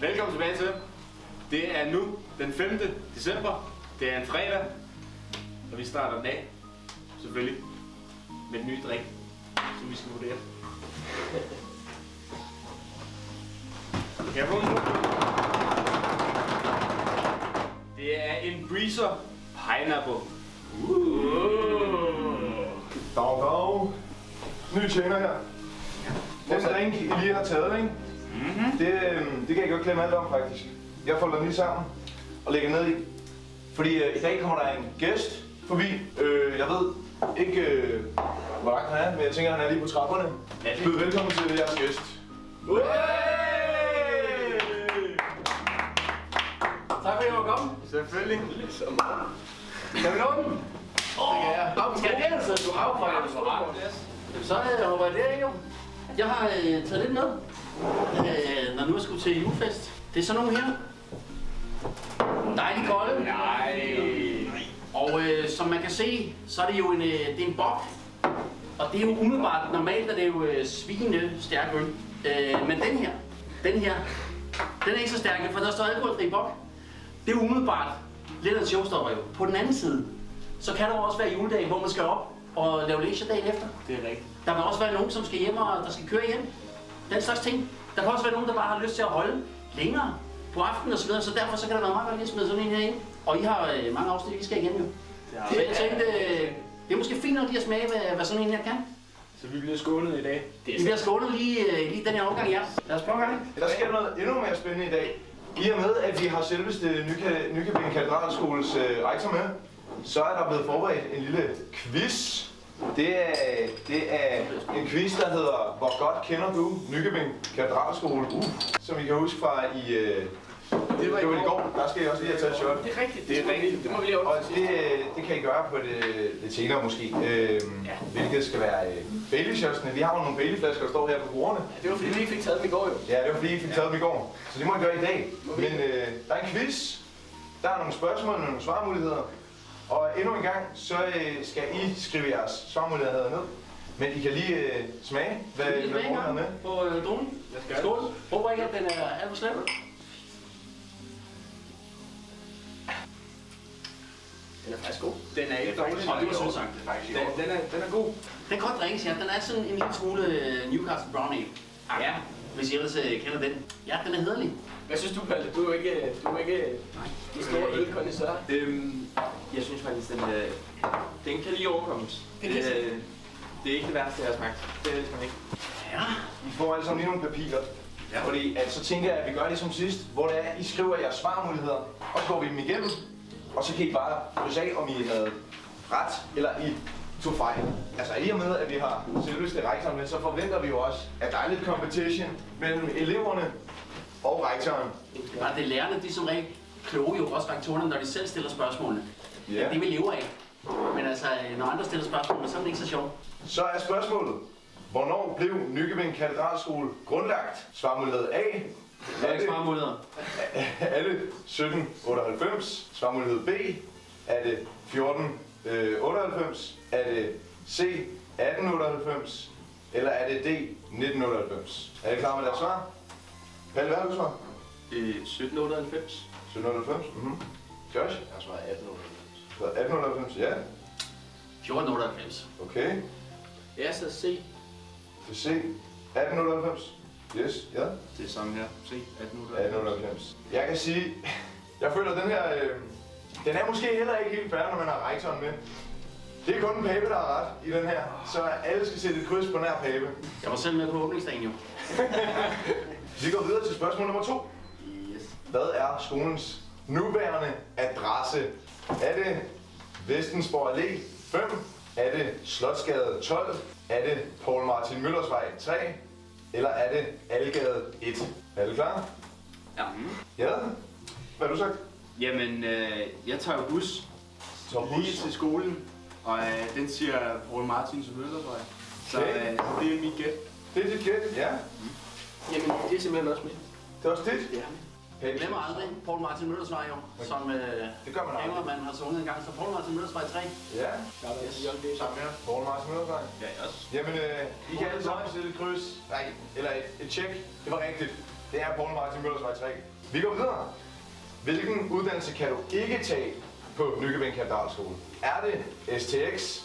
Velkommen tilbage til. Det er nu den 5. december. Det er en fredag. Og vi starter den af, selvfølgelig, med en ny drik, som vi skal vurdere. Kan jeg få en? Det er en Breezer Pineapple. Dog. Ny tjener her. Den drink, I lige har taget, ikke? Det kan jeg godt glemme alt om, faktisk. Jeg folder den lige sammen og lægger ned i. Fordi i dag kommer der en gæst forbi. Jeg ved ikke, hvor langt han er, men jeg tænker, han er lige på trapperne. Byd velkommen til jeres gæst. Tak fordi I var kommet. Selvfølgelig. Kan vi nå den? Skal det altså, du affalder så meget? Så håber jeg det, jo. Jeg har taget lidt med, når nu jeg skulle til julefest. Det er sådan nogle her. Dejlig kolde. Nej. Og som man kan se, så er det jo det er en bok. Og det er jo umiddelbart, normalt er det jo svinende stærk øl. Men den her, den er ikke så stærk, for der står alkoholfri bok. Det er umiddelbart lidt af en showstopper jo. På den anden side, så kan der også være juledag, hvor man skal op og lave lektier dagen efter. Det er rigtigt. Der kan også være nogen, som skal hjem og der skal køre hjem. Den slags ting. Der kan også være nogen, der bare har lyst til at holde længere på aftenen osv. Så derfor så kan der være meget godt lige at smide sådan en her ind. Og I har mange afsnit, vi skal igen jo. Så jeg tænkte, det er måske fint nok lige at smage, hvad sådan en her kan. Så vi bliver skånet i dag. Vi bliver skånet lige den her omgang, ja. Lad os prøve gang. Der sker noget endnu mere spændende i dag. I og med, at vi har selveste Nykøbing Katedralskoles rektor med, så er der blevet forberedt en lille quiz. Det er en quiz, der hedder Hvor godt kender du Nykøbing Katedralskole? Som I kan huske fra det var i går. Der skal I også lige have taget et shot. Det er rigtigt. Det må vi lige og det kan I gøre på lidt senere måske. Hvilket skal være Bailey-shotsene. Vi har jo nogle Bailey-flasker, der står her på bordene. Ja, det var fordi vi ikke fik taget dem i går jo. Ja, det var fordi I ikke fik taget dem i går. Så det må I gøre i dag. Men der er en quiz. Der er nogle spørgsmål og nogle svarmuligheder. Og endnu en gang, så skal I skrive jeres svarmuligheder ned. Men I kan lige smage, hvad I har med. På dronen. Skål. Håber ikke, at den er alt for slem. Den er faktisk god. Den er ikke dårlig. Det var sødsagt. Den er god. Den kan godt drikkes, ja. Den er sådan en lille smule Newcastle Brown Ale. Ja, hvis I ellers kender den. Ja, den er hederlig. Hvad synes du, Palle? Du er jo ikke de store ølkondensør. Jeg synes faktisk, den kan lige overkommes. Det er ikke det værste, jeg har smagt. Det elsker man ikke. Ja. I får alle sammen lige nogle papirer. Ja. Fordi så tænker jeg, at vi gør det som sidst, hvor det er, I skriver jeres svarmuligheder, og så går vi dem igennem. Og så kan I bare krydse af, om I havde ret, eller I tog fejl. Altså i og med, at vi har selveste rektoren med, så forventer vi jo også, at der er lidt competition mellem eleverne og rektoren. Bare det lærerne, de som regel kloge jo også rektorerne, når de selv stiller spørgsmålene. Ja. Det vi lever af. Men altså, når andre stiller spørgsmål, så er det ikke så sjovt. Så er spørgsmålet, hvornår blev Nykøbing Katedralskole grundlagt? Svarmulighed A. Er det svarmuligheder? Er det 1798? Svarmulighed B. Er det 1498? Er det C. 1898? Eller er det D. 1998? Er I klar med deres svar? Palle, hvad har du svar? 1798. 1798? Josh? Jeg svarer 1898. Så 1898, ja. 1498. Okay. Ja, så C. Det er C. 1898. Yes, ja. Det er samme her. C. 1898. Jeg kan sige, jeg føler den her, den er måske heller ikke helt færdig, når man har rektoren med. Det er kun en Pape, der har ret i den her, så alle skal sætte et kryds på nær Pape. Jeg var selv med på åbningsdagen jo. Vi går videre til spørgsmål nummer 2. Yes. Hvad er skolens nuværende adresse? Er det Vestensborg Allé 5? Er det Slotsgade 12? Er det Poul Martin Møllers Vej 3? Eller er det Algade 1? Er alle klar? Ja. Ja? Hvad har du sagt? Jamen, jeg tager jo bus lige til skolen, og den siger Poul Martin Møllersvej. Så Okay. det er mit gæt. Det er dit gæt, ja. Jamen, det er simpelthen også mit. Det er også dit? Ja. Jeg glemmer aldrig Poul Martin Møllers Vej jo, som Det gør man aldrig. man har sunget en gang, så Poul Martin Møllers Vej 3. Ja. Det er samme her. Poul Martin Møllersvej. Ja, også. Jamen, I kan alle sammen sætte et kryds. Nej, eller et tjek. Det var rigtigt. Det er Poul Martin Møllers vej 3. Vi går videre. Hvilken uddannelse kan du ikke tage på Nykøbing Katedralskole? Er det STX?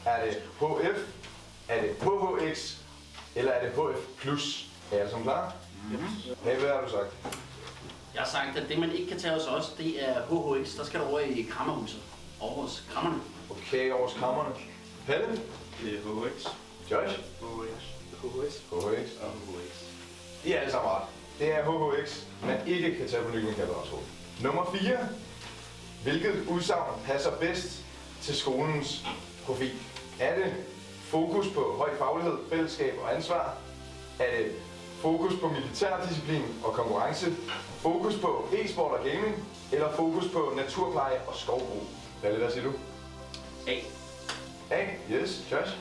Er det HF? Er det HHX? Eller er det HF+? Er I alle sammen klar? Hey, hvad har du sagt? Jeg har sagt, at det man ikke kan tage hos os, det er HHX. Der skal du over i Krammerhuset. Over hos Krammerne. Okay, over hos Krammerne. Palle? Det er HX. Josh? HHX. I er alle sammen ret. Det er HHX, man ikke kan tage på Nykøbing Katedralskole. Nummer 4. Hvilket udsagn passer bedst til skolens profil? Er det fokus på høj faglighed, fællesskab og ansvar? Er det fokus på militærdisciplin og konkurrence? Fokus på e-sport og gaming? Eller fokus på naturpleje og skovbrug? Hvad siger du? A. A, yes. Josh?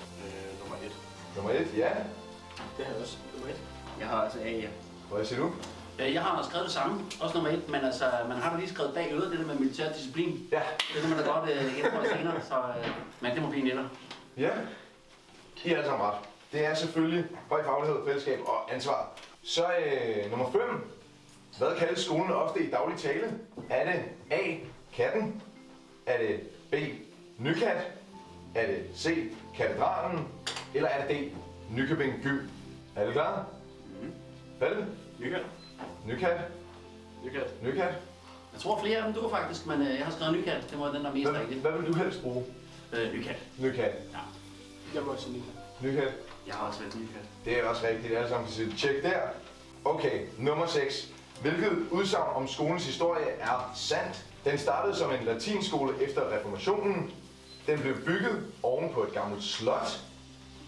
Nummer 1. Nummer 1, ja. Det har jeg også. Nummer 1. Jeg har altså A, ja. Hvad siger du? Jeg har skrevet det samme, også nummer 1, men altså, man har da lige skrevet bag øret, det der med militær disciplin. Ja. Det kan man da godt gennemføre senere, så men det må blive en etter. Ja. I er alle sammen ret. Det er selvfølgelig høj faglighed, fællesskab og ansvar. Så nummer 5. Hvad kaldes skolen ofte i daglig tale? Er det A. Katten? Er det B. Nykat? Er det C. Katedralen? Eller er det D. Nykøbing Gy? Er det klar? Palle? Nykat. Nykat? Nykat? Jeg tror flere af dem du faktisk, men jeg har skrevet Nykat. Det var den, der er mest rigtigt. Hvad vil du helst bruge? Nykat. Nykat. Ja. Jeg må også sige Nykat. Nykat? Jeg har også valgt Nykat. Det er også rigtigt. Alle sammen kan sige tjek der. Okay, nummer 6. Hvilket udsagn om skolens historie er sandt? Den startede som en latinskole efter reformationen. Den blev bygget oven på et gammelt slot.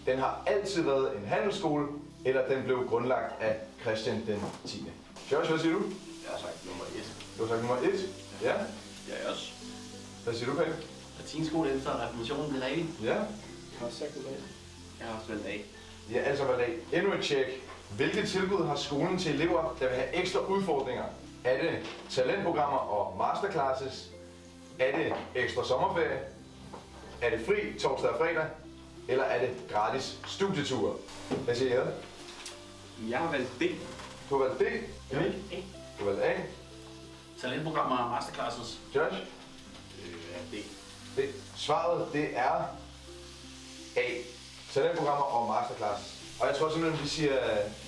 Den har altid været en handelsskole, eller den blev grundlagt af Christian den 10. Josh, hvad siger du? Jeg har sagt nummer 1. Du har sagt nummer 1. Ja. Jeg også. Hvad siger du, Palle? Latinskole efter reformationen, det er rigtigt. Ja. Jeg har også sagt nummer 1. Jeg har også valgt A. Ja, altså hvad dag. Endnu et tjek. Hvilke tilbud har skolen til elever, der vil have ekstra udfordringer? Er det talentprogrammer og masterclasses? Er det ekstra sommerferie? Er det fri torsdag og fredag? Eller er det gratis studieture? Hvad siger jeg? Jeg har valgt D. Du har valgt D. Emil? A. Du har valgt A. Talentprogrammer og masterclasses. Josh? D. D. Svaret, det er A. Talentprogrammer og masterclasses. Og jeg tror simpelthen, vi siger,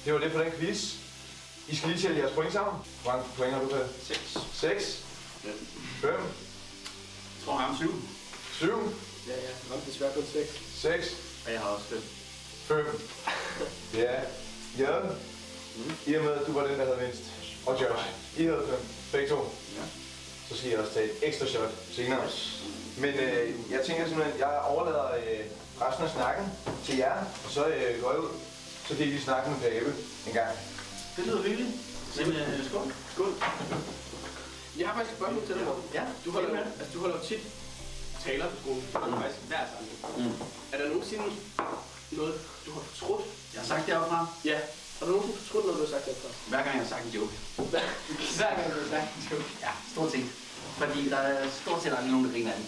det var det for den quiz. I skal lige tælle jeres point sammen. Hvor mange point har du, Palle? 6. 6. 5. Jeg tror, jeg har 7. 7. Ja, ramte desværre kun 6. 6. Og jeg har også 5. 5. Ja. Jørgen. I og med, at du var den, der havde mindst. Og Josh. I havde 5. Begge to. Ja. Så skal I også tage et ekstra shot senere. Men jeg tænker simpelthen, at jeg overlader resten af snakken til jer. Og så går jeg ud. Så kan I lige snakke med Pape en gang. Det lyder hyggeligt. Skål. Skål. Jeg har faktisk et spørgsmål til dig, Morten. Ja, Du holder jo tit taler på skolen. Faktisk hver samling. Er der nogensinde noget, du har fortrudt? Jeg har sagt det oppe fra. Ja. Har du nogensinde fortrudt noget, du har sagt derfra? Hver gang jeg har sagt en joke. Hver gang du har sagt en joke. Ja, stort set. Fordi der er stort set aldrig nogen, der griner af den.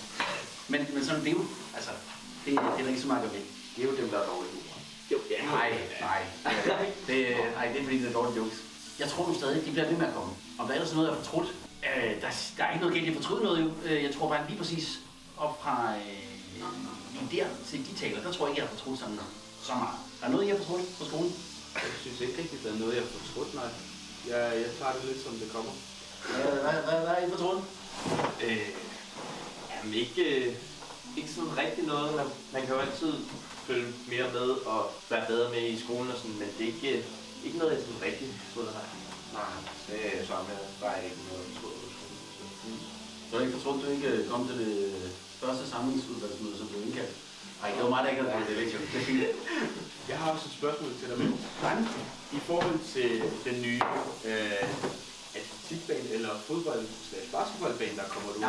Men sådan det er jo, altså, det er der ikke så meget at ved. Det er jo dem, der er dårlige humor. Jo, ja. Nej. Det er fordi, det er dårlige jokes. Jeg tror nu stadig, de bliver ved med at komme. Om der er ellers noget, jeg har fortrudt. Der er ikke noget galt, jeg fortryder noget jo. Jeg tror bare lige præcis op fra der til de taler, der tror jeg ikke, jeg har fortrudt sådan så meget. Er der noget, jeg har fortrudt på skolen? Jeg synes ikke rigtigt, der er noget, jeg har fortrudt, nej. Jeg tager det lidt, som det kommer. Hvad er I fortrudt? Jamen ikke sådan rigtig noget. Man kan jo altid følge mere med og være bedre med i skolen og sådan, men det er ikke noget, jeg sådan rigtig fortryder, nej. Nej, det er samme. Der er ikke noget, jeg fortryder på skolen. Du har ikke fortrudt, du ikke kom til det første samlingsudvalgsmøde, som du indkaldt? Nej, det var mig, der ikke havde fået det lektion. Det er fint. Jeg har også et spørgsmål til dig, men i forhold til den nye atletikbane eller basketballbane, der kommer ud,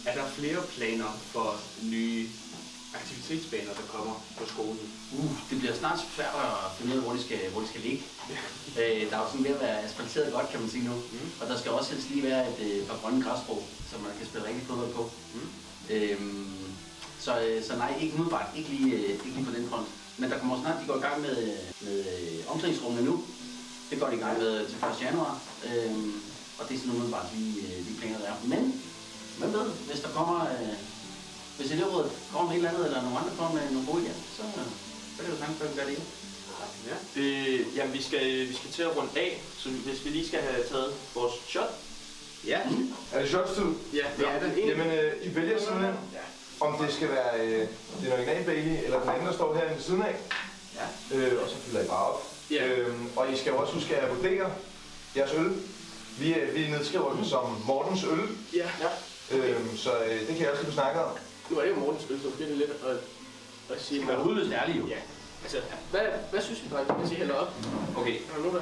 er der flere planer for nye aktivitetsbaner, der kommer på skolen? Det bliver snart svært at finde ud af, hvor de skal ligge. Der er jo sådan ved at være asfalteret godt, kan man sige nu. Og der skal også helst lige være et par grønne græsstrå, så man kan spille rigtig fodbold på. Så nej, ikke umiddelbart. Ikke lige på den front. Men der kommer snart, de går i gang med omklædningsrummene nu. Det går de i gang med til 1. januar. Og det er sådan noget, bare de planer der er. Men, hvem ved, hvis der kommer... hvis elevrådet kommer med et eller andet, eller nogle andre kommer med nogle gode idéer, så er det jo tanken, at vi gør det igen. Ja. Jamen, vi skal til at runde af, så hvis vi lige skal have taget vores shot. Ja. Er det shots-tid? Ja, det er det. Jamen, I vælger simpelthen, om det skal være den originale Bailey, eller den anden, der står herinde ved siden af. Ja. Og så fylder I bare op. Ja. Og I skal jo også huske at vurdere jeres øl. Vi nedskriver den som Mortens øl. Ja. Så det kan jeg også lige snakke om. Nu er det jo Mortens øl, så bliver det lidt at sige... Men hovedet er ærlig jo. Ja. Altså, hvad synes vi, drenge? Hvis I hælder op? Okay. Er der nogen, der...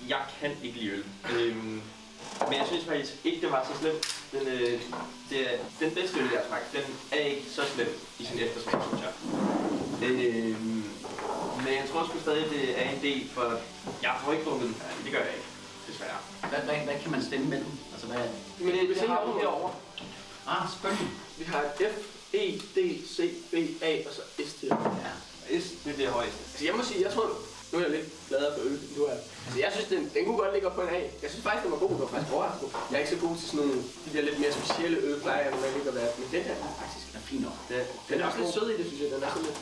Jeg kan ikke lide øl. Men jeg synes faktisk ikke, det var så slemt. Den bedste øl, jeg har smagt, den er ikke så slem i sin eftersmag, synes jeg. Men jeg tror sgu stadig, det er en del, for jeg får ikke drukket den færdig. Det gør jeg ikke, desværre. Hvad kan man stemme mellem? Altså, hvad... Men det har vi herovre. Selvfølgelig. Vi har et F, E, D, C, B, A og så S til. Ja. S, det er det højeste. Altså jeg må sige, jeg tror, nu er jeg lidt gladere for øl, end du er. Altså jeg synes, den kunne godt ligge op på en A. Jeg synes faktisk, den var god. Den var faktisk overrasket. Jeg er ikke så god til sådan nogle, de der lidt mere specielle øl, plejer jeg normalt ikke at være. Men den her er faktisk Fint nok. den er også lidt sød i det, synes jeg. Den er sådan lidt...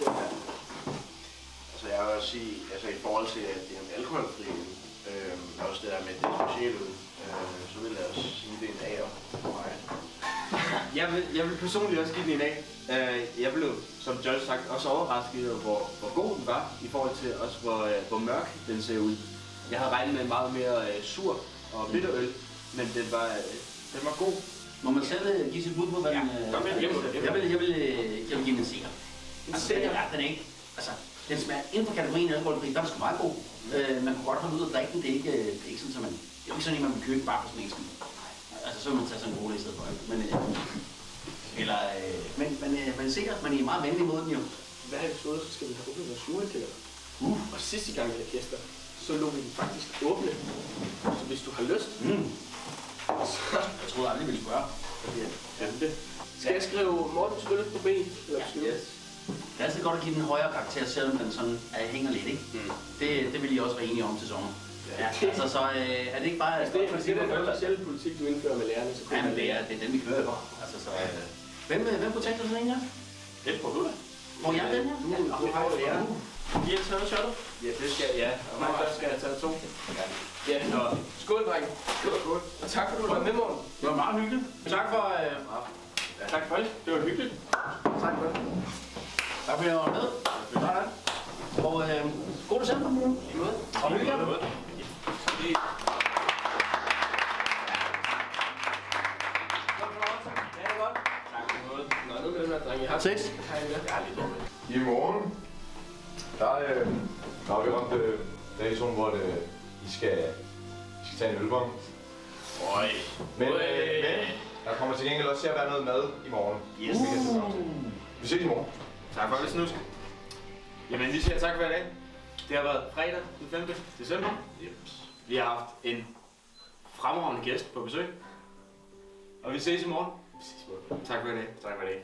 Altså jeg vil også sige, altså i forhold til at det er en alkoholfri øl, også det der med det specielle øl, så vil jeg også sige, det er en A'er for mig. Jeg vil personligt også give den en A. Jeg blev, som Joel sagt, også overrasket over, hvor god den var, i forhold til også, hvor mørk den ser ud. Jeg havde regnet med en meget mere sur og bitter øl, men den var god. Må man selv give sit bud på, hvad den... Jeg vil give den en seer. Altså, den er ikke... Altså, den smager inden for kategorien alkoholfri, der er sgu meget god. Man kunne godt holde ud af drikken, det er ikke sådan, at man... Det er jo ikke sådan, at man vil købe bare for smagen. Altså, så vil man tage sådan en rolig i stedet for. Men sikkert, man er meget venlig mod den jo. Hver episode, så skal vi have åbnet vores julekælder. Og sidste gang vi havde gæster, så lå vi den faktisk åbne. Så hvis du har lyst, så... Jeg troede aldrig, vi ville spørge. Skal jeg skrive Mortens øl på B? Eller Yes. Det er altid godt at give den en højere karakter, selvom den sådan hænger lidt, ikke? Det vil I også være enige om til sommer. Ja, altså, så er det ikke bare... Altså, det er den officielle politik, du indfører med lærerne. Så men det er den, vi kører på. Altså, så... Hvem kunne tænke dig sådan en her? Det får du da. Må jeg den her? Du har jo lærer. Giver jeg taget shottet? Ja, det skal jeg. Og mig først skal jeg tage 2. Ja, skål, drenge. Skål. Og tak for, at du var med, Morten. Det var meget hyggeligt. Tak for... Tak for det. Det var hyggeligt. Tak for det. Tak for, at jeg var med. Sådan. Og god december. I måde. Og hyggeligt. Seks. I morgen, der har vi ramt datoen, hvor I skal tage en ølbom. Men der kommer til gengæld også til at være noget mad i morgen. Yes. Vi ses i morgen. Tak for det, Snusk. Jamen, vi siger tak for i dag. Det har været fredag den 5. december. Vi har haft en fremragende gæst på besøg. Og vi ses i morgen. Tak for i dag. Tak for i dag.